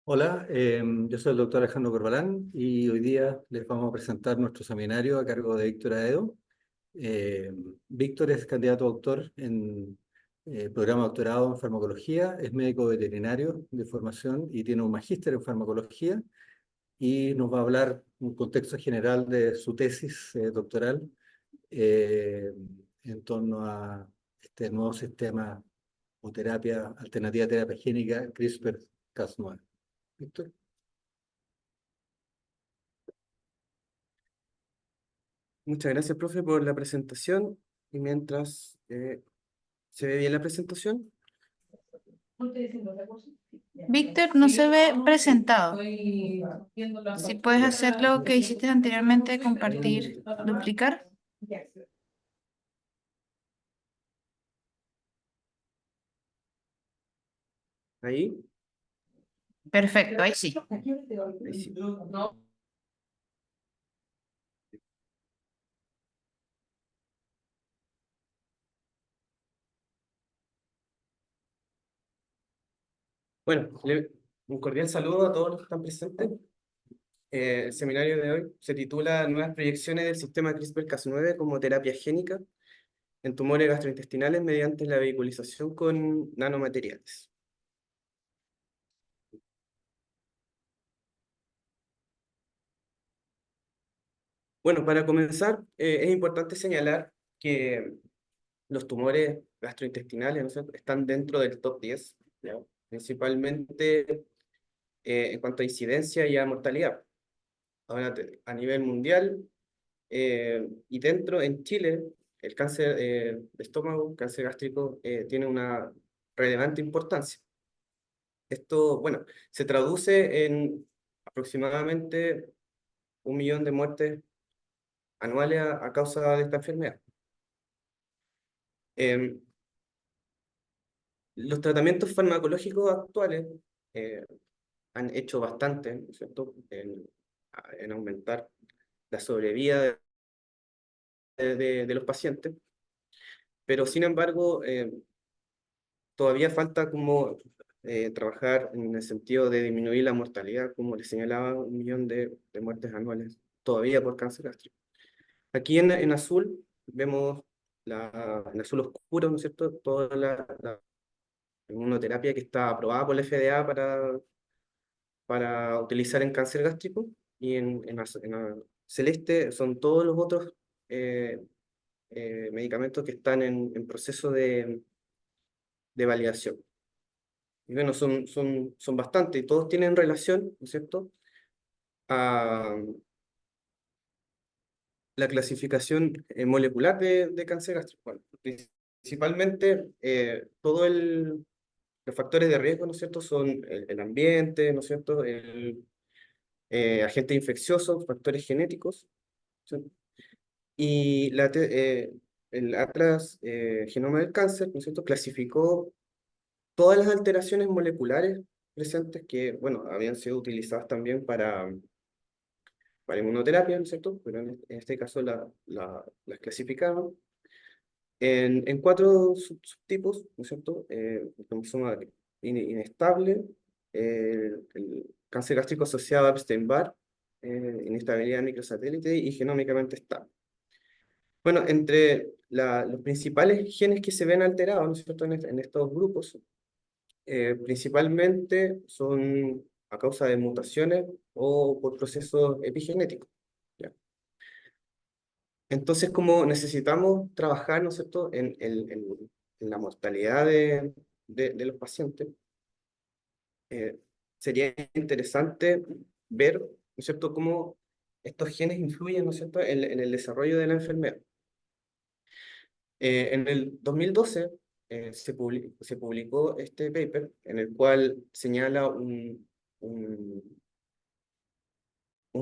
Hola, yo soy el doctor Alejandro Corbalán y hoy día les vamos a presentar nuestro seminario a cargo de Víctor Aedo. Víctor es candidato a doctor en programa de doctorado en farmacología, es médico veterinario de formación y tiene un magíster en farmacología y nos va a hablar un contexto general de su tesis doctoral eh, en torno a este nuevo sistema o terapia alternativa a terapia génica CRISPR-Cas9. Víctor. Muchas gracias, profe, por la presentación. Y mientras se ve bien la presentación. Víctor, no se ve presentado. Si puedes hacer lo que hiciste anteriormente, compartir, duplicar. Ahí, Perfecto, ahí sí. ahí sí. Bueno, un cordial saludo a todos los que están presentes. El seminario de hoy se titula Nuevas proyecciones del sistema CRISPR-Cas9 como terapia génica en tumores gastrointestinales mediante la vehiculización con nanomateriales. Bueno, para comenzar, es importante señalar que los tumores gastrointestinales, ¿no es cierto?, están dentro del top 10, ¿ya? Principalmente en cuanto a incidencia y a mortalidad. Ahora, a nivel mundial y dentro, en Chile, el cáncer de estómago, cáncer gástrico, tiene una relevante importancia. Esto, bueno, se traduce en aproximadamente 1 millón de muertes anuales a causa de esta enfermedad. Em, los tratamientos farmacológicos actuales han hecho bastante, ¿no es cierto?, en aumentar la sobrevida de los pacientes, pero sin embargo, todavía falta como trabajar en el sentido de disminuir la mortalidad, como les señalaba, 1 millón de muertes anuales, todavía por cáncer gástrico. Aquí en azul vemos en azul oscuro, ¿no es cierto?, toda la inmunoterapia que está aprobada por la FDA para utilizar en cáncer gástrico, y en celeste son todos los otros eh, medicamentos que están en proceso de validación. Y bueno, son bastantes, y todos tienen relación, ¿no es cierto?, a la clasificación molecular de cáncer gástrico. Bueno, principalmente, todos los factores de riesgo, ¿no es cierto?, son el ambiente, ¿no es cierto?, agentes infecciosos, factores genéticos, ¿sí? Y el Atlas Genoma del Cáncer, ¿no es cierto?, clasificó todas las alteraciones moleculares presentes que, bueno, habían sido utilizadas también para inmunoterapia, ¿no es cierto?, pero en este caso las clasificaron en 4 subtipos, ¿no es cierto?, el cromosoma inestable, el cáncer gástrico asociado a Epstein-Barr, inestabilidad microsatélite y genómicamente estable. Bueno, entre los principales genes que se ven alterados, ¿no es cierto?, en estos grupos, principalmente son a causa de mutaciones o por procesos epigenéticos, ¿ya? Entonces, como necesitamos trabajar, ¿no es cierto?, en la mortalidad de los pacientes, sería interesante ver, ¿no es cierto?, cómo estos genes influyen, ¿no es cierto?, en el desarrollo de la enfermedad. En el 2012 se publicó este paper en el cual señala un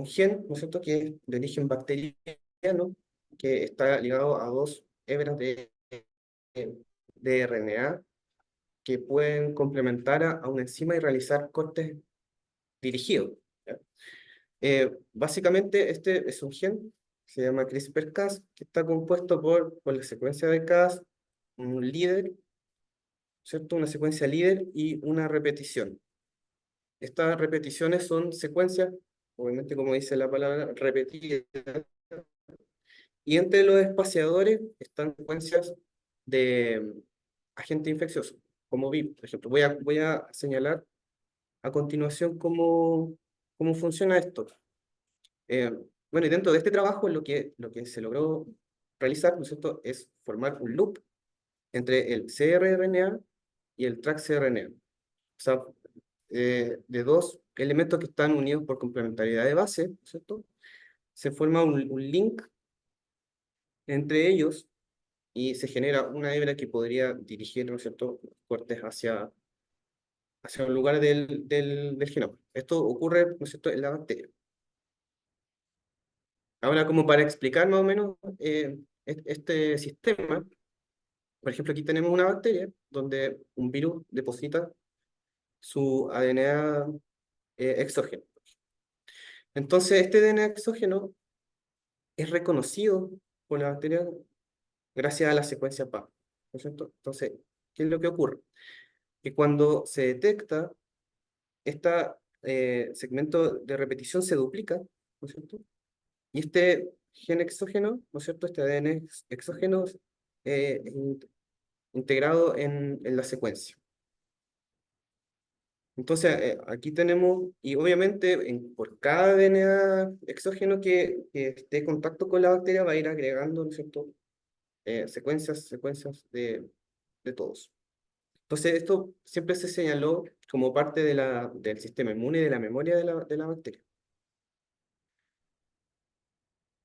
gen, ¿no es cierto?, que es de origen bacteriano, que está ligado a 2 hebras de RNA que pueden complementar a una enzima y realizar cortes dirigidos, ¿ya? Básicamente este es un gen, se llama CRISPR-Cas, que está compuesto por la secuencia de Cas, un líder, ¿cierto?, una secuencia líder y una repetición. estas repeticiones son secuencias, obviamente como dice la palabra, repetidas, y entre los espaciadores están secuencias de agente infeccioso, como VIP, por ejemplo. Voy a señalar a continuación cómo funciona esto. Bueno, y dentro de este trabajo lo que se logró realizar, ¿no es cierto?, es formar un loop entre el cRNA y el TRAC-cRNA. O sea, de dos elementos que están unidos por complementariedad de base, ¿no es cierto?, se forma un link entre ellos y se genera una hebra que podría dirigir, ¿no es cierto?, cortes hacia un lugar del genoma. Esto ocurre, ¿no es cierto?, en la bacteria. Ahora, como para explicar más o menos este sistema, por ejemplo, aquí tenemos una bacteria donde un virus deposita su ADN exógeno. Entonces, este DNA exógeno es reconocido por la bacteria gracias a la secuencia PAM, ¿no es cierto? Entonces, ¿qué es lo que ocurre? Que cuando se detecta este segmento de repetición se duplica, ¿no es cierto? Y este gen exógeno, ¿no es cierto? Este ADN exógeno es integrado en la secuencia. Entonces, aquí tenemos, y obviamente por cada DNA exógeno que esté en contacto con la bacteria va a ir agregando, ¿no es cierto?, secuencias de todos. Entonces, esto siempre se señaló como parte del sistema inmune y de la memoria de la bacteria.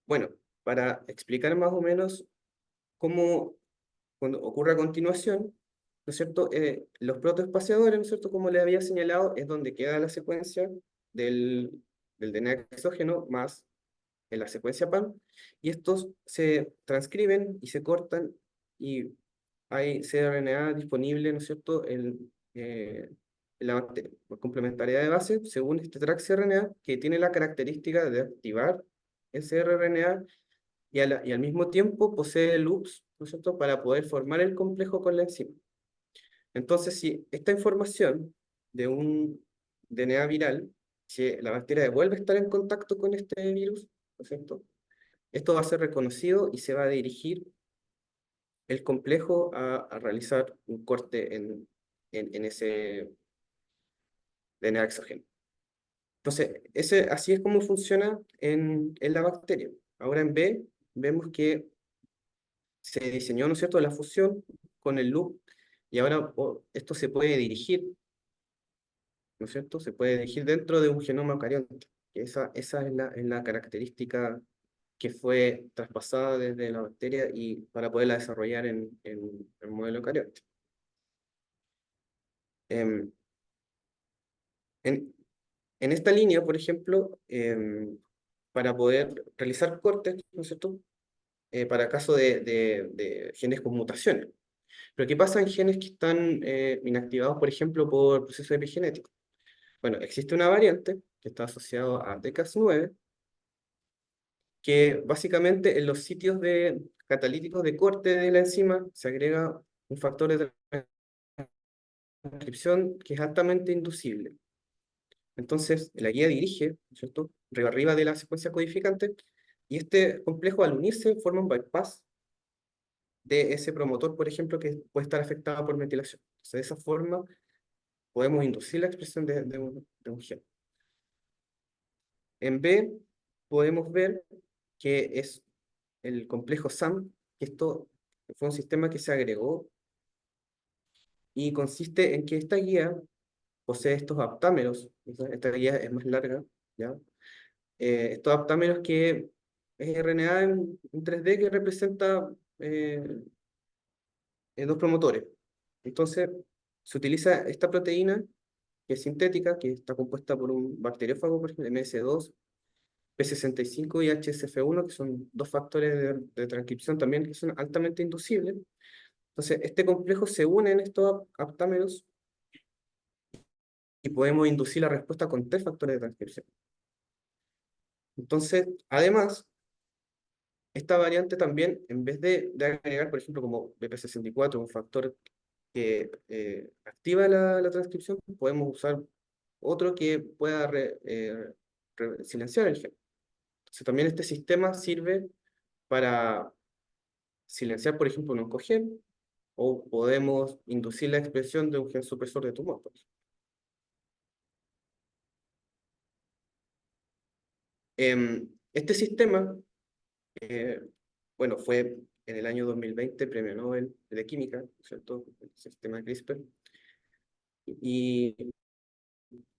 Bueno, para explicar más o menos cómo cuando ocurre a continuación, ¿no es cierto? Los protoespaciadores, ¿no es cierto? Como les había señalado, es donde queda la secuencia del DNA exógeno más en la secuencia PAM, y estos se transcriben y se cortan, y hay cRNA disponible, ¿no es cierto?, en la bacteria, por complementariedad de base, según este TRAC-cRNA, que tiene la característica de activar ese rRNA y al mismo tiempo posee loops, ¿no es cierto?, para poder formar el complejo con la enzima. Entonces, si esta información de un DNA viral, si la bacteria vuelve a estar en contacto con este virus, ¿no es cierto?, esto va a ser reconocido y se va a dirigir el complejo a realizar un corte en ese DNA exógeno. Entonces, así es como funciona en la bacteria. Ahora en B, vemos que se diseñó, ¿no es cierto?, la fusión con el loop, y ahora esto se puede dirigir, ¿no es cierto? Se puede dirigir dentro de un genoma eucarionte. Esa es la característica que fue traspasada desde la bacteria y para poderla desarrollar en el modelo eucarionte. Em, en, en esta línea, por ejemplo, para poder realizar cortes, ¿no es cierto?, para caso de genes con mutaciones. Pero ¿qué pasa en genes que están inactivados, por ejemplo, por procesos epigenéticos? Bueno, existe una variante que está asociada a TCAS9, que básicamente en los sitios catalíticos de corte de la enzima se agrega un factor de transcripción que es altamente inducible. Entonces, la guía dirige, ¿no es cierto?, arriba de la secuencia codificante, y este complejo al unirse forma un bypass de ese promotor, por ejemplo, que puede estar afectado por metilación. Entonces, de esa forma podemos inducir la expresión de un gen. En B podemos ver que es el complejo SAM, que esto fue un sistema que se agregó y consiste en que esta guía posee estos aptámeros. Esta guía es más larga, ¿ya? Estos aptámeros que es RNA en 3D que representa dos promotores. Entonces, se utiliza esta proteína que es sintética, que está compuesta por un bacteriófago, por ejemplo, MS2, P65 y HSF1, que son dos factores de transcripción también que son altamente inducibles. Entonces, este complejo se une en estos aptámeros y podemos inducir la respuesta con tres factores de transcripción. Entonces, además, esta variante también, en vez de agregar, por ejemplo, como BP64, un factor que activa la transcripción, podemos usar otro que pueda silenciar el gen. Entonces también este sistema sirve para silenciar, por ejemplo, un oncogen, o podemos inducir la expresión de un gen supresor de tumor, por ejemplo. Este sistema, eh, bueno, fue en el año 2020 Premio Nobel de Química, ¿no es cierto? El sistema CRISPR, y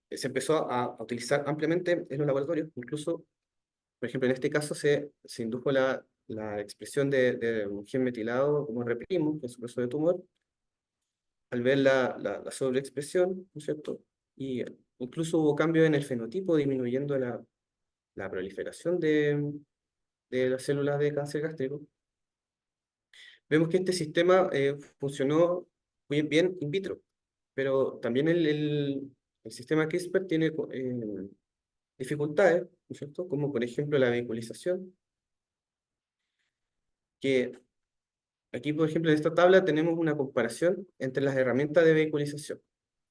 se empezó a utilizar ampliamente en los laboratorios. Incluso, por ejemplo, en este caso se indujo la expresión de un gen metilado como R', que es supresor de tumor, al ver la sobreexpresión, ¿no es cierto? Y incluso hubo cambios en el fenotipo, disminuyendo la proliferación de las células de cáncer gástrico. Vemos que este sistema funcionó muy bien in vitro, pero también el sistema CRISPR tiene dificultades, ¿no es cierto? Como por ejemplo la vehiculización, que aquí, por ejemplo, en esta tabla tenemos una comparación entre las herramientas de vehiculización.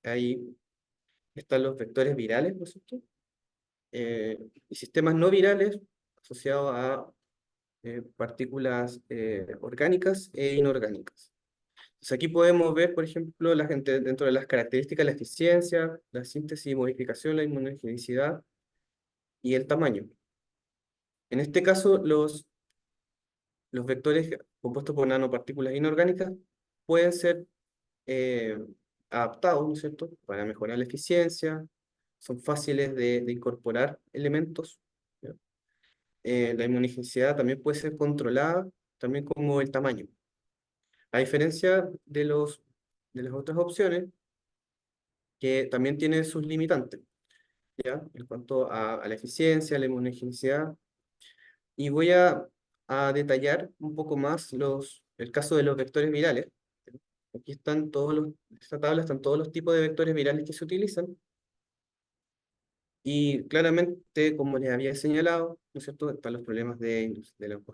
Ahí están los vectores virales, ¿no es cierto? Y sistemas no virales asociados a partículas orgánicas e inorgánicas. Entonces aquí podemos ver, por ejemplo, dentro de las características, la eficiencia, la síntesis y modificación, la inmunogenicidad y el tamaño. En este caso, los vectores compuestos por nanopartículas inorgánicas pueden ser eh, adaptados, ¿no es cierto?, para mejorar la eficiencia, son fáciles de incorporar elementos, ¿ya? La inmunogenicidad también puede ser controlada, también como el tamaño. A diferencia de las otras opciones, que también tienen sus limitantes, ¿ya? En cuanto a la eficiencia, la inmunogenicidad. Y voy a detallar un poco más el caso de los vectores virales. Aquí están en esta tabla están todos los tipos de vectores virales que se utilizan. Y claramente, como les había señalado, ¿no es cierto?, están los problemas de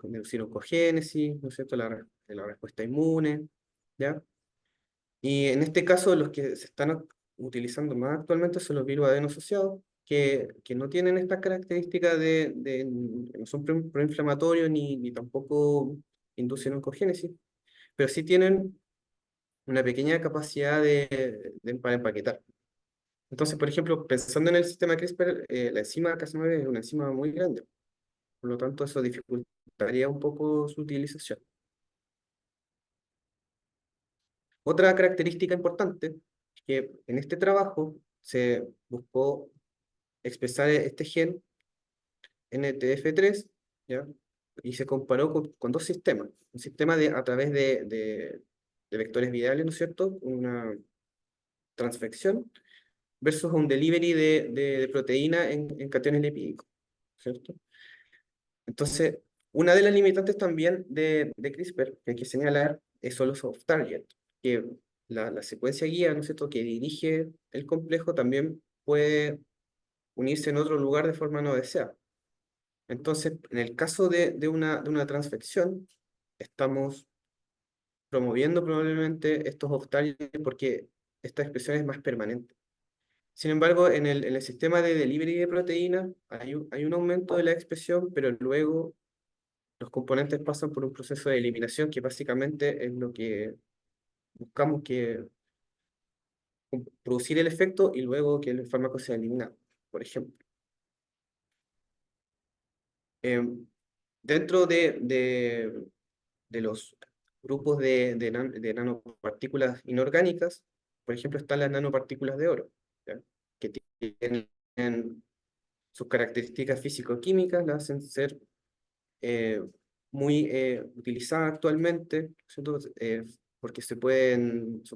inducir oncogénesis, ¿no es cierto?, de la respuesta inmune, ¿ya? Y en este caso, los que se están utilizando más actualmente son los virus adeno-asociados, que no tienen estas características no son proinflamatorios ni tampoco inducen oncogénesis, pero sí tienen una pequeña capacidad para empaquetar. Entonces, por ejemplo, pensando en el sistema CRISPR, la enzima Cas9 es una enzima muy grande, por lo tanto eso dificultaría un poco su utilización. Otra característica importante es que en este trabajo se buscó expresar este gen NTF3, ¿ya? Y se comparó con dos sistemas. Un sistema a través de vectores virales, ¿no es cierto?, una transfección, versus un delivery de proteína en cationes lipídicos, ¿cierto? Entonces, una de las limitantes también de CRISPR que hay que señalar son los off-target, que la secuencia guía, ¿no es cierto?, que dirige el complejo también puede unirse en otro lugar de forma no deseada. Entonces, en el caso de una transfección, estamos promoviendo probablemente estos off-target porque esta expresión es más permanente. Sin embargo, en el sistema de delivery de proteína hay un aumento de la expresión, pero luego los componentes pasan por un proceso de eliminación que básicamente es lo que buscamos, que producir el efecto y luego que el fármaco sea eliminado, por ejemplo. Dentro de los grupos de nanopartículas inorgánicas, por ejemplo, están las nanopartículas de oro, ¿ya?, que tienen sus características físico-químicas, las hacen ser muy utilizadas actualmente, ¿cierto? Porque son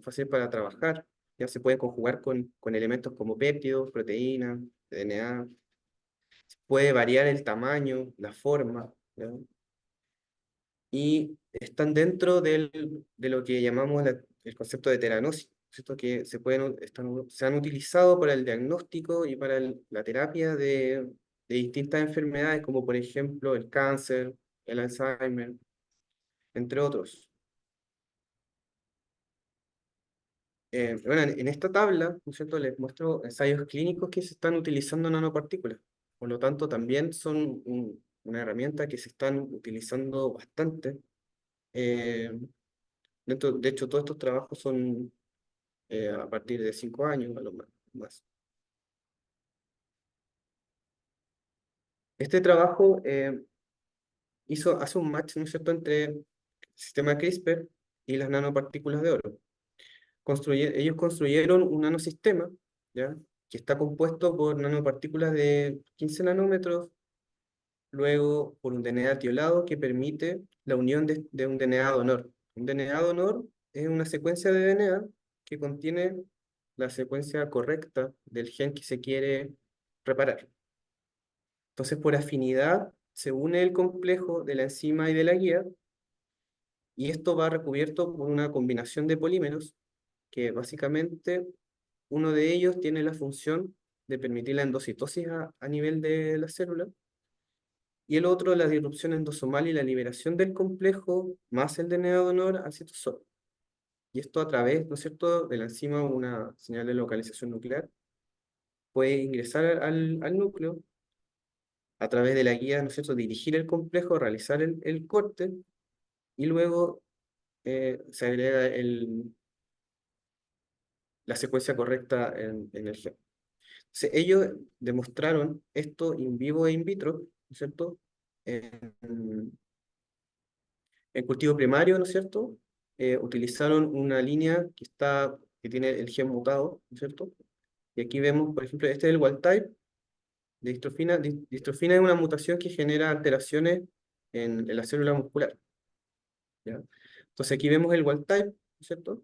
fáciles para trabajar, ya se pueden conjugar con elementos como péptidos, proteínas, DNA, puede variar el tamaño, la forma, ¿ya? Y están dentro de lo que llamamos el concepto de teranosis, ¿cierto?, que se han utilizado para el diagnóstico y para la terapia de distintas enfermedades, como por ejemplo el cáncer, el Alzheimer, entre otros. Bueno, en esta tabla, ¿no es cierto?, les muestro ensayos clínicos que se están utilizando nanopartículas. Por lo tanto, también son una herramienta que se están utilizando bastante. Eh, de hecho, todos estos trabajos son a partir de 5 años, a lo más. Este trabajo hace un match, ¿no es cierto?, entre el sistema CRISPR y las nanopartículas de oro. Ellos construyeron un nanosistema, ¿ya?, que está compuedo por nanopartículas de 15 nanómetros, luego por un DNA tiolado que permite la unión de un DNA donor. Un DNA donor es una secuencia de DNA que contiene la secuencia correcta del gen que se quiere reparar. Entonces, por afinidad, se une el complejo de la enzima y de la guía, y esto va recubierto por una combinación de polímeros que básicamente uno de ellos tiene la función de permitir la endocitosis a nivel de la célula, y el otro la disrupción endosomal y la liberación del complejo más el DNA donor al citosol. Y esto a través, ¿no es cierto?, de la enzima, una señal de localización nuclear, puede ingresar al núcleo, a través de la guía, ¿no es cierto?, dirigir el complejo, realizar el corte, y luego se agrega la secuencia correcta en el gen. Entonces, ellos demostraron esto in vivo e in vitro, ¿no es cierto?, en, en cultivo primario, ¿no es cierto? Utilizaron una línea que tiene el gen mutado, ¿no es cierto? Y aquí vemos, por ejemplo, este es el wild type de distrofina. Distrofina es una mutación que genera alteraciones en la célula muscular, ¿ya? Entonces aquí vemos el wild type, ¿no es cierto?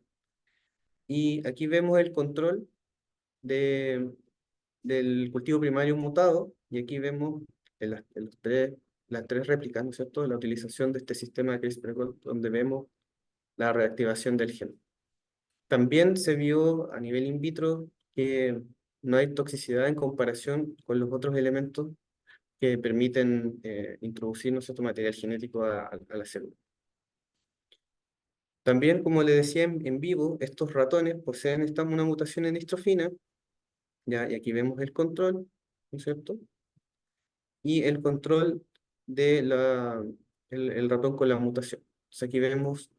Y aquí vemos el control del cultivo primario mutado, y aquí vemos las tres réplicas, ¿no es cierto?, la utilización de este sistema de CRISPR, donde vemos la reactivación del gen. También se vio a nivel in vitro que no hay toxicidad en comparación con los otros elementos que permiten introducir, ¿no es cierto?, material genético a la célula. También, como le decía en vivo, estos ratones poseen una mutación en distrofina, ¿ya? Y aquí vemos el control, ¿no es cierto? Y el control el ratón con la mutación. Entonces aquí vemos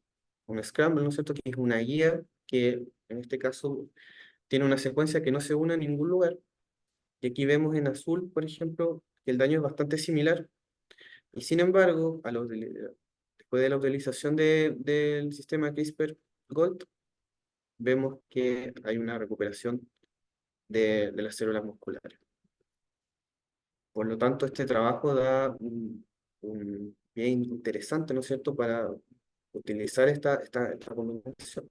un scramble, ¿no es cierto?, que es una guía que en este caso tiene una secuencia que no se une a ningún lugar. Y aquí vemos en azul, por ejemplo, que el daño es bastante similar. Y sin embargo, después de la utilización del sistema CRISPR-Gold, vemos que hay una recuperación de las células musculares. Por lo tanto, este trabajo da un pie interesante, ¿no es cierto?, para utilizar esta combinación.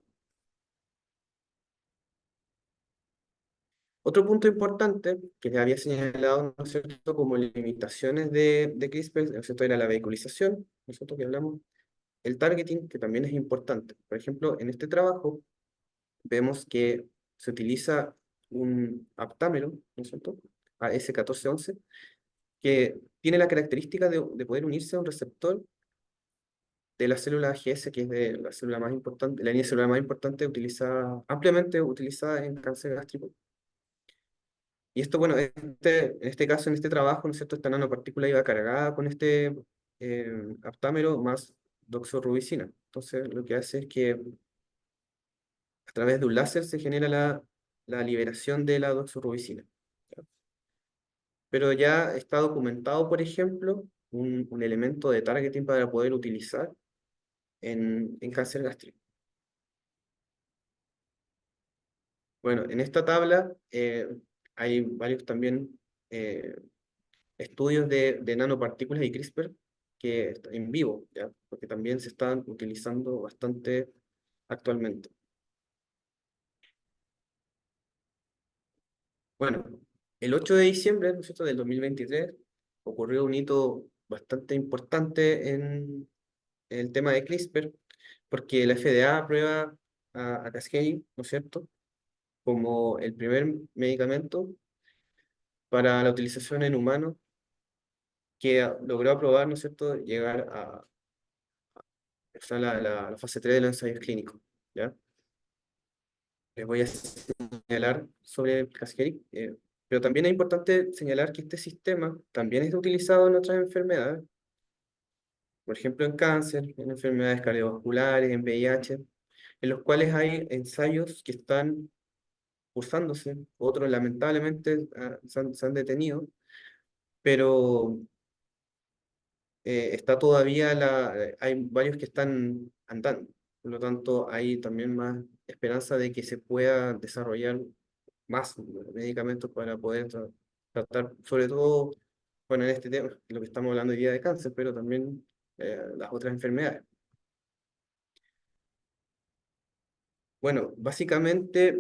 Otro punto importante que le había señalado, ¿no es cierto?, como limitaciones de CRISPR, ¿no es cierto?, era la vehiculización, ¿no es cierto?, que hablamos, el targeting, que también es importante. Por ejemplo, en este trabajo vemos que se utiliza un aptámero, ¿no es cierto?, AS1411, que tiene la característica de poder unirse a un receptor de la célula AGS, que es de la célula más importante, la línea celular más importante, ampliamente utilizada en cáncer gástrico. Y esto, bueno, en este caso, en este trabajo, ¿no es cierto?, esta nanopartícula iba cargada con este aptámero más doxorubicina. Entonces, lo que hace es que a través de un láser se genera la liberación de la doxorubicina, ¿ya? Pero ya está documentado, por ejemplo, un elemento de targeting para poder utilizar en cáncer gástrico. Bueno, en esta tabla hay varios también estudios de nanopartículas y CRISPR en vivo, ¿ya? Porque también se están utilizando bastante actualmente. Bueno, el 8 de diciembre, ¿no es cierto?, del 2023, ocurrió un hito bastante importante en el tema de CRISPR, porque la FDA aprueba a Casgevy, ¿no es cierto?, como el primer medicamento para la utilización en humanos que logró aprobar, ¿no es cierto?, llegar a la fase 3 de los ensayos clínicos, ¿ya? les voy a señalar sobre el Casgevy, pero también es importante señalar que este sistema también es utilizado en otras enfermedades, por ejemplo en cáncer, en enfermedades cardiovasculares, en VIH, en los cuales hay ensayos que están cursándose, otros lamentablemente se han detenido, pero está todavía hay varios que están andando. Por lo tanto, hay también más esperanza de que se pueda desarrollar más medicamentos para poder tratar, sobre todo, bueno, en este tema, lo que estamos hablando hoy día de cáncer, pero también las otras enfermedades. Bueno, básicamente,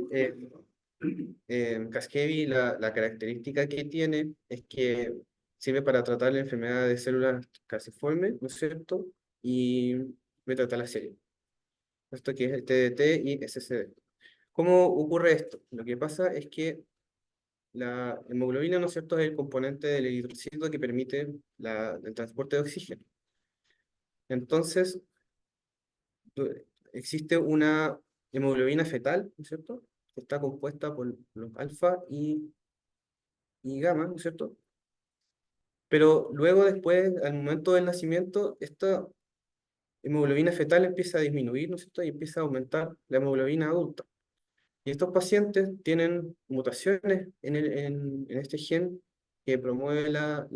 Casgevy, la característica que tiene es que sirve para tratar la enfermedad de células calciformes, ¿no es cierto? Y beta-talasemia, esto que es el TDT y SCD. ¿Cómo ocurre esto? Lo que pasa es que la hemoglobina, ¿no es cierto?, es el componente del eritrocito que permite el transporte de oxígeno. Entonces, existe una hemoglobina fetal, ¿no es cierto?, que está compuesta por los alfa y gamma, ¿no es cierto? Pero luego, después, al momento del nacimiento, esta hemoglobina fetal empieza a disminuir, ¿no es cierto?, y empieza a aumentar la hemoglobina adulta. Y estos pacientes tienen mutaciones en este gen que promueve la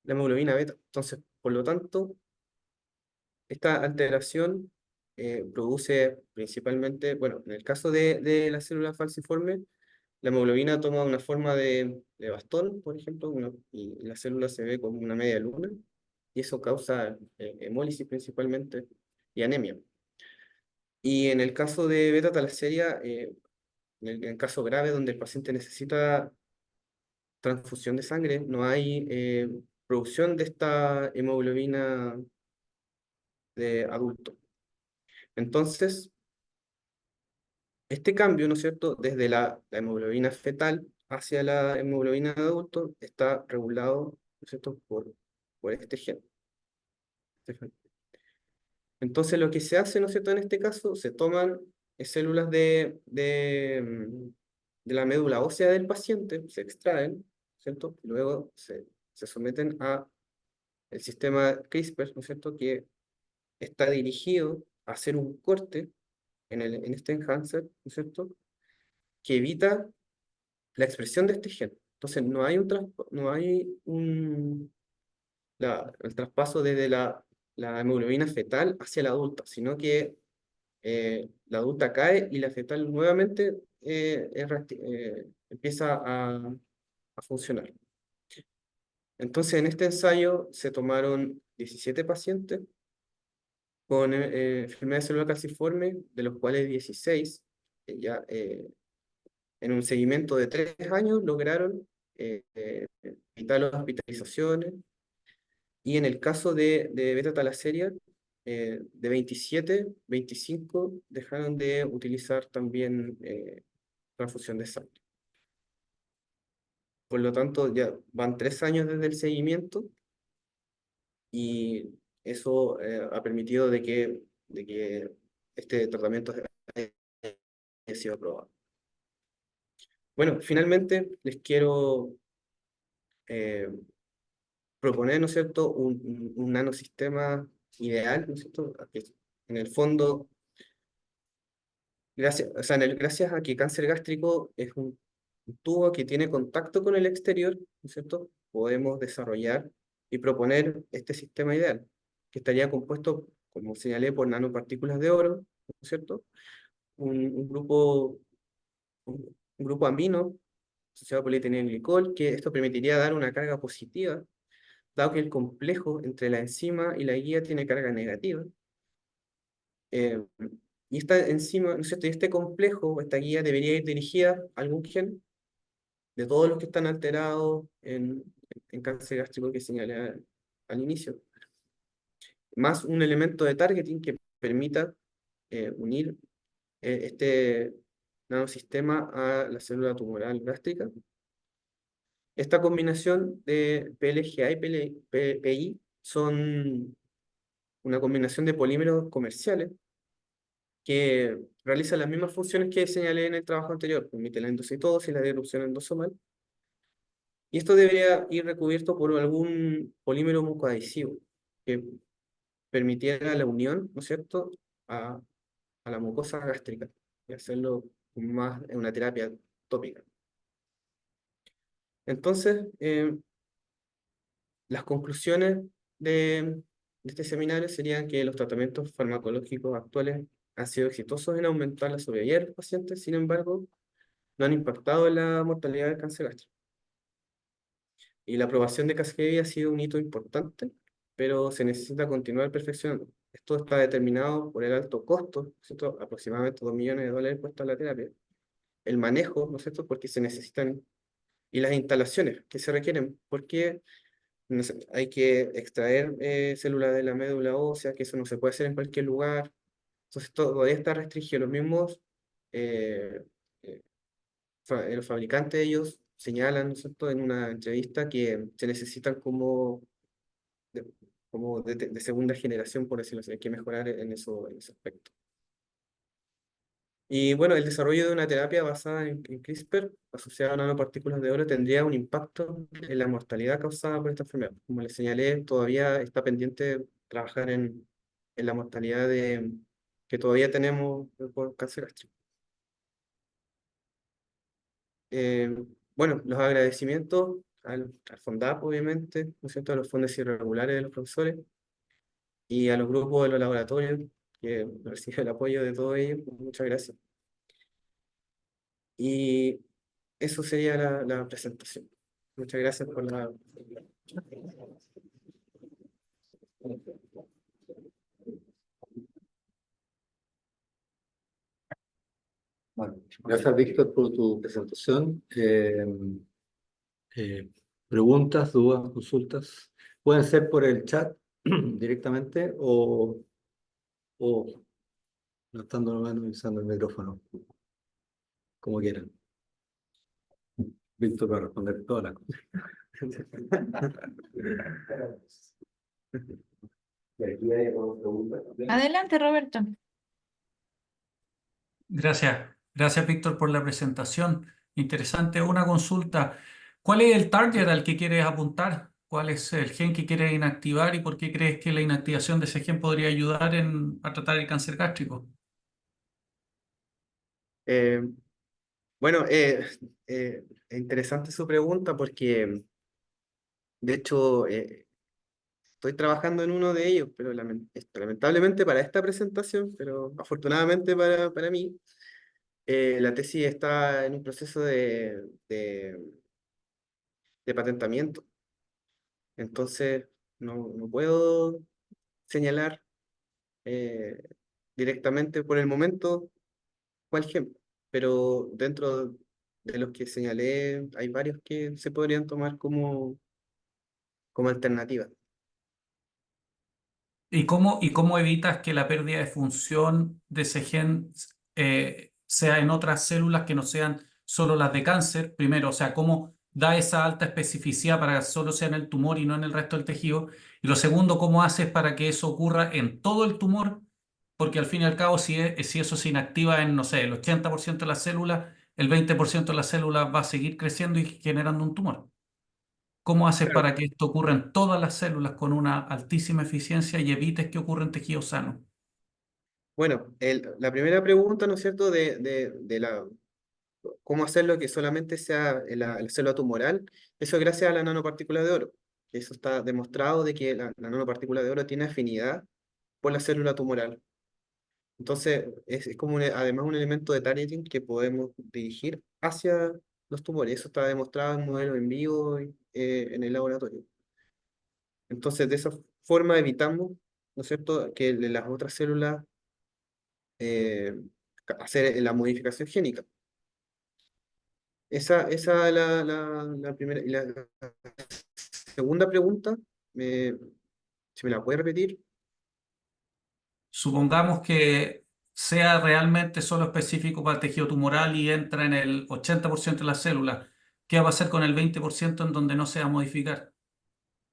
hemoglobina beta. Entonces, por lo tanto, esta alteración produce principalmente, bueno, en el caso de la célula falciforme, la hemoglobina toma una forma de bastón, por ejemplo, y la célula se ve como una media luna, y eso causa hemólisis principalmente y anemia. Y en el caso de beta-talasemia, en el caso grave donde el paciente necesita transfusión de sangre, no hay producción de esta hemoglobina de adulto. Entonces, este cambio, ¿no es cierto?, desde la hemoglobina fetal hacia la hemoglobina de adulto está regulado, ¿no es cierto?, por este gen. Entonces, lo que se hace, ¿no es cierto?, en este caso, se toman células de la médula ósea del paciente, se extraen, ¿cierto? Y luego se someten a el sistema CRISPR, ¿no es cierto?, que está dirigido a hacer un corte en este enhancer, ¿no es cierto?, que evita la expresión de este gen. Entonces, no hay el traspaso desde la hemoglobina fetal hacia la adulta, sino que la adulta cae y la fetal nuevamente empieza a funcionar. Entonces, en este ensayo se tomaron 17 pacientes con enfermedad celular calciforme, de los cuales 16 ya en un seguimiento de 3 años lograron evitar las hospitalizaciones, y en el caso de beta-talasemia, de 27, 25 dejaron de utilizar también transfusión de sangre. Por lo tanto, ya van 3 años desde el seguimiento, y eso ha permitido de que este tratamiento haya sido aprobado. Bueno, finalmente les quiero eh, proponer, ¿no es cierto?, un nanosistema ideal, ¿no es cierto?, que en el fondo, gracias a que cáncer gástrico es un tubo que tiene contacto con el exterior, ¿no es cierto?, podemos desarrollar y proponer este sistema ideal, que estaría compuesto, como señalé, por nanopartículas de oro, ¿no es cierto?, un grupo, un grupo amino asociado a polietilenglicol, que esto permitiría dar una carga positiva, dado que el complejo entre la enzima y la guía tiene carga negativa. Y esta enzima, ¿no es cierto?, y este complejo, esta guía, debería ir dirigida a algún gen de todos los que están alterados en cáncer gástrico que señalé al inicio, más un elemento de targeting que permita unir este nanosistema a la célula tumoral gástrica. Esta combinación de PLGA y PI son una combinación de polímeros comerciales que realiza las mismas funciones que señalé en el trabajo anterior, permite la endocitosis y la disrupción endosomal. Y esto debería ir recubierto por algún polímero mucoadhesivo que permitiera la unión, ¿no es cierto?, a la mucosa gástrica y hacerlo más en una terapia tópica. Entonces, las conclusiones de este seminario serían que los tratamientos farmacológicos actuales han sido exitosos en aumentar la sobrevida de los pacientes, sin embargo, no han impactado en la mortalidad del cáncer gástrico. Y la aprobación de Casgevy ha sido un hito importante, pero se necesita continuar perfeccionando. Esto está determinado por el alto costo, ¿cierto? Aproximadamente $2 millones cuesta la terapia. El manejo, ¿no es cierto? Porque se necesitan, y las instalaciones que se requieren, porque hay que extraer células de la médula ósea, que eso no se puede hacer en cualquier lugar. Entonces todavía está restringido. Los mismos eh, eh, los fabricantes de ellos señalan, ¿no es cierto?, en una entrevista que se necesitan de, como de segunda generación, por decirlo así. Hay que mejorar en ese aspecto. Y bueno, el desarrollo de una terapia basada en CRISPR asociada a nanopartículas de oro tendría un impacto en la mortalidad causada por esta enfermedad. Como les señalé, todavía está pendiente trabajar en la mortalidad que todavía tenemos por cáncer gástrico. Bueno, los agradecimientos al FONDAP, obviamente, ¿no es cierto?, a los fondos irregulares de los profesores y a los grupos de los laboratorios que reciben el apoyo de todos ellos. Muchas gracias. Y eso sería la presentación. Muchas gracias por la... Bueno, gracias, Víctor, por tu presentación. Preguntas, dudas, consultas, pueden ser por el chat directamente o levantando la mano y usando el micrófono, como quieran. Víctor va a responder todas las cosas. Adelante, Roberto. Gracias. Gracias, Víctor, por la presentación. Interesante. Una consulta. ¿Cuál es el target al que quieres apuntar? ¿Cuál es el gen que quieres inactivar y por qué crees que la inactivación de ese gen podría ayudar a tratar el cáncer gástrico? Bueno, es interesante su pregunta porque, de hecho, estoy trabajando en uno de ellos, pero lamentablemente para esta presentación, pero afortunadamente para mí, la tesis está en un proceso de patentamiento. Entonces, no puedo señalar directamente por el momento cuál gen, pero dentro de los que señalé hay varios que se podrían tomar como alternativa. ¿Y cómo evitas que la pérdida de función de ese gen sea en otras células que no sean solo las de cáncer? Primero, o sea, ¿cómo da esa alta especificidad para que solo sea en el tumor y no en el resto del tejido? Y lo segundo, ¿cómo haces para que eso ocurra en todo el tumor? Porque al fin y al cabo, si eso se inactiva en, no sé, el 80% de las células, el 20% de las células va a seguir creciendo y generando un tumor. ¿Cómo haces Claro. para que esto ocurra en todas las células con una altísima eficiencia y evites que ocurra en tejidos sanos? Bueno, la primera pregunta, ¿no es cierto?, cómo hacerlo que solamente sea la célula tumoral, eso es gracias a la nanopartícula de oro. Eso está demostrado de que la nanopartícula de oro tiene afinidad por la célula tumoral. Entonces, es como además un elemento de targeting que podemos dirigir hacia los tumores. Eso está demostrado en modelos en vivo en el laboratorio. Entonces, de esa forma evitamos, ¿no es cierto?, que las otras células hacer la modificación génica. Esa es la primera. Y la segunda pregunta, si me la puede repetir. Supongamos que sea realmente solo específico para el tejido tumoral y entra en el 80% de las células. ¿Qué va a pasar con el 20% en donde no se va a modificar?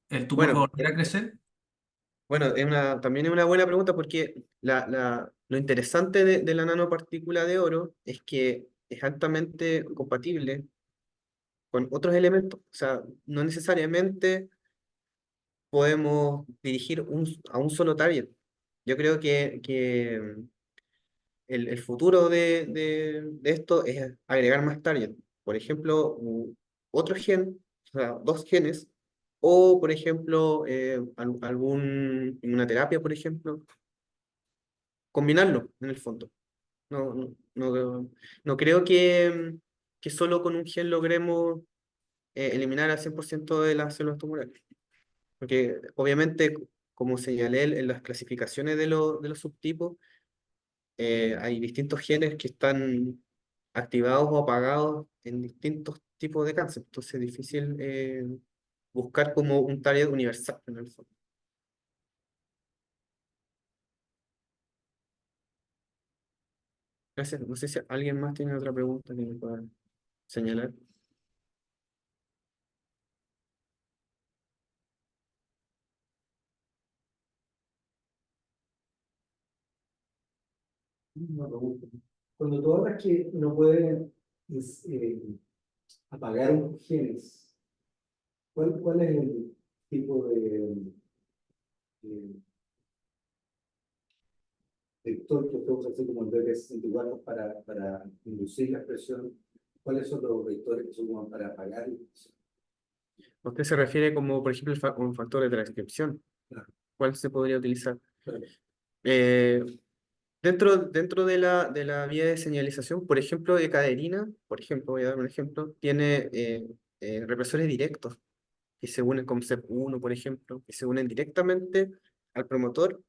¿El tumor va a Bueno, volver a crecer? Bueno, también es una buena pregunta porque lo interesante de la nanopartícula de oro es que es altamente compatible con otros elementos. O sea, no necesariamente podemos dirigir a un solo target. Yo creo que el futuro de esto es agregar más target. Por ejemplo, otro gen, o sea, dos genes, o por ejemplo, en una terapia, por ejemplo, combinarlo en el fondo. No creo que solo con un gen logremos eliminar al 100% de las células tumorales. Porque obviamente, como señalé en las clasificaciones de los subtipos, hay distintos genes que están activados o apagados en distintos tipos de cáncer. Entonces es difícil buscar como un target universal en el fondo. Gracias. No sé si alguien más tiene otra pregunta que me pueda señalar. Una pregunta. Cuando tú hablas que no pueden apagar un genes, ¿cuál es el tipo de vector que usted usa, así como el BP64 para inducir la expresión? ¿Cuáles son los vectores que se usan para apagar la expresión? Usted se refiere como, por ejemplo, un factor de transcripción. Claro. ¿Cuál se podría utilizar? Claro. Eh, dentro de la vía de señalización, por ejemplo, de caderina, por ejemplo, voy a dar un ejemplo, tiene represores directos que se unen con CEP1, por ejemplo, que se unen directamente al promotor.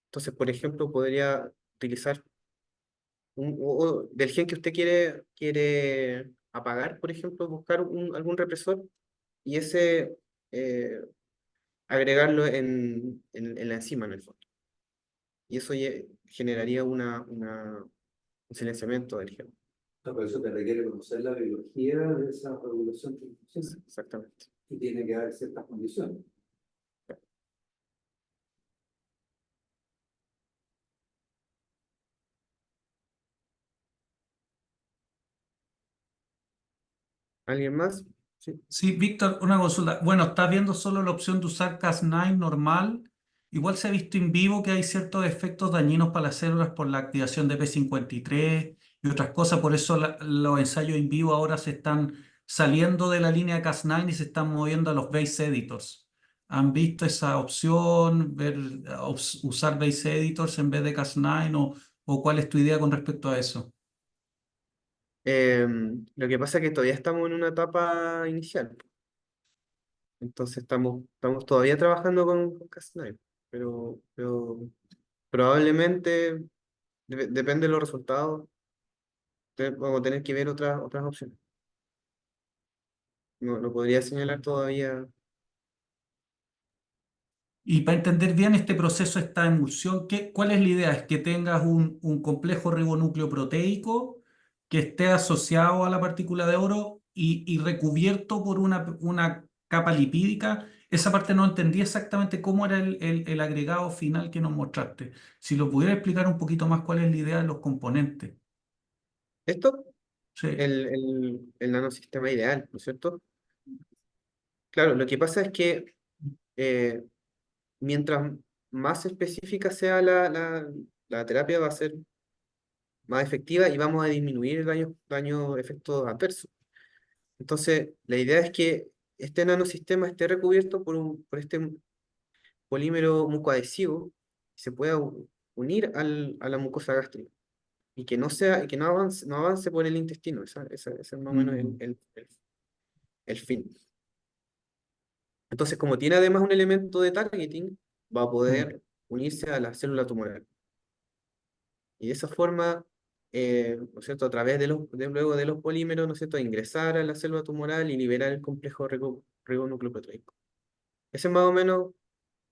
Entonces, por ejemplo, podría utilizar del gen que usted quiere apagar, por ejemplo, buscar algún represor y ese agregarlo en la enzima, en el fondo. Y eso generaría un silenciamiento del gen. Por eso te requiere conocer la biología de esa regulación que funciona. Exactamente. Y tiene que haber ciertas condiciones. ¿Alguien más? Sí. Sí, Víctor, una consulta. Bueno, estás viendo solo la opción de usar Cas9 normal. Igual se ha visto en vivo que hay ciertos efectos dañinos para las células por la activación de P53 y otras cosas. Por eso los ensayos en vivo ahora se están saliendo de la línea de Cas9 y se están moviendo a los base editors. ¿Han visto esa opción, usar base editors en vez de Cas9 o cuál es tu idea con respecto a eso? Lo que pasa es que todavía estamos en una etapa inicial. Entonces estamos todavía trabajando con Cas9, pero probablemente, depende de los resultados, vamos a tener que ver otras opciones. No podría señalar todavía. Y para entender bien este proceso, esta emulsión, ¿cuál es la idea? Es que tengas un complejo ribonúcleo proteico que esté asociado a la partícula de oro y recubierto por una capa lipídica. Esa parte no entendí exactamente cómo era el agregado final que nos mostraste. Si lo pudiera explicar un poquito más cuál es la idea de los componentes. Esto, Sí. el nanosistema ideal, ¿no es cierto? Claro, lo que pasa es que eh, mientras más específica sea la terapia, va a ser más efectiva y vamos a disminuir el daño efectos adversos. Entonces, la idea es que este nanosistema esté recubierto por este polímero mucoadhesivo y se pueda unir a la mucosa gástrica y que no avance por el intestino. Ese es más o menos el fin. Entonces, como tiene además un elemento de targeting, va a poder unirse a la célula tumoral. Y de esa forma, ¿no es cierto?, a través luego de los polímeros, ¿no es cierto?, ingresar a la célula tumoral y liberar el complejo ribonucleoproteico. Ese es más o menos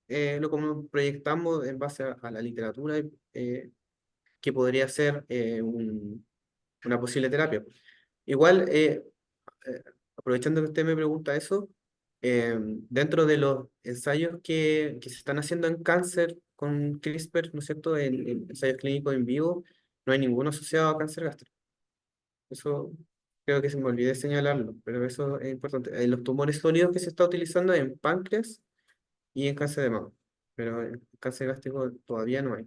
lo como proyectamos en base a la literatura que podría ser una posible terapia. Igual, aprovechando que usted me pregunta eso, Dentro de los ensayos que se están haciendo en cáncer con CRISPR, ¿no es cierto? En ensayos clínicos en vivo, no hay ninguno asociado a cáncer gástrico. Eso creo que se me olvidé señalarlo, pero eso es importante. En los tumores sólidos que se está utilizando en páncreas y en cáncer de mama, pero en cáncer gástrico todavía no hay.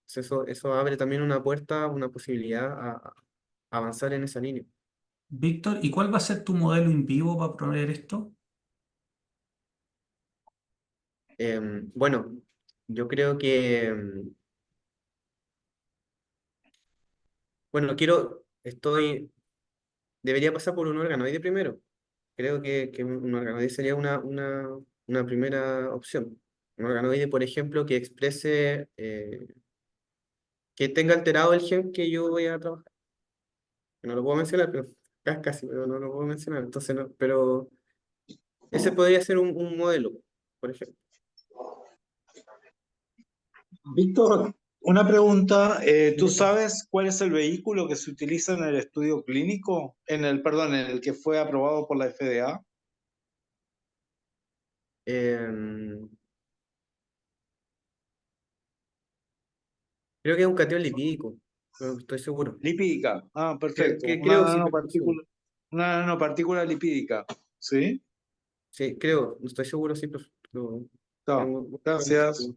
Entonces eso abre también una puerta, una posibilidad a avanzar en esa línea. Víctor, ¿y cuál va a ser tu modelo in vivo para proveer esto? Bueno, yo creo que, bueno, debería pasar por un organoide primero. Creo que un organoide sería una primera opción. Un organoide, por ejemplo, que exprese, que tenga alterado el gen que yo voy a trabajar. Que no lo puedo mencionar, pero casi, pero no lo puedo mencionar. Entonces, no, pero ese podría ser un modelo, por ejemplo. Víctor, una pregunta. ¿Tú sabes cuál es el vehículo que se utiliza en el estudio clínico? Perdón, en el que fue aprobado por la FDA. Em, Creo que es un catión lipídico, no estoy seguro. Lipídica. Ah, perfecto. Una Creo, sí, pero no estoy seguro. nanopartícula lipídica. ¿Sí? Sí, creo, no estoy seguro, sí, pero Está. Gracias.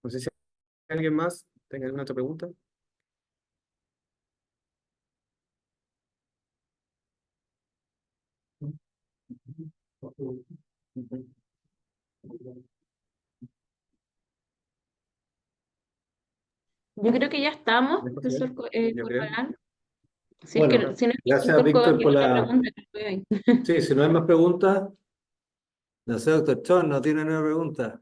no sé si alguien más tenga alguna otra pregunta. Yo creo que ya estamos, ¿Me escuchas profesor bien? Yo creo. Corbalán. Si es Bueno, que, si no es que el gracias profesor Víctor por tiene otra la... pregunta que estoy ahí. Sí, si no hay más preguntas, no sé, doctor Chon, no tiene nueva pregunta.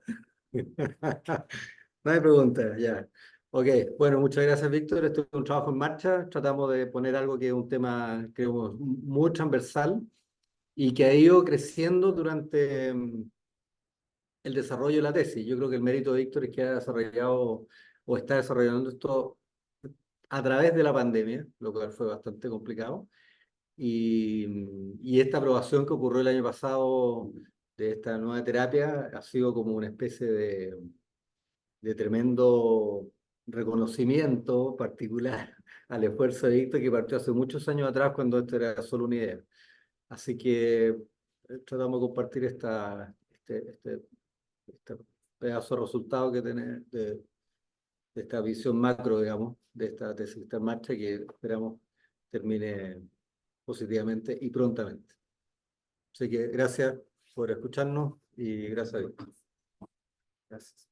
No hay preguntas, ya. Ok, bueno, muchas gracias Víctor. Esto es un trabajo en marcha. Tratamos de poner algo que es un tema, creo, muy transversal y que ha ido creciendo durante el desarrollo de la tesis. Yo creo que el mérito de Víctor es que ha desarrollado o está desarrollando esto a través de la pandemia, lo cual fue bastante complicado. Y esta aprobación que ocurrió el año pasado de esta nueva terapia ha sido como una especie de tremendo reconocimiento particular al esfuerzo de Víctor que partió hace muchos años atrás cuando esto era solo una idea. Así que tratamos de compartir este pedazo de resultado que tiene de esta visión macro, digamos, de esta tesis que está en marcha y que esperamos termine positivamente y prontamente. Así que gracias por escucharnos y gracias a Dios. Gracias.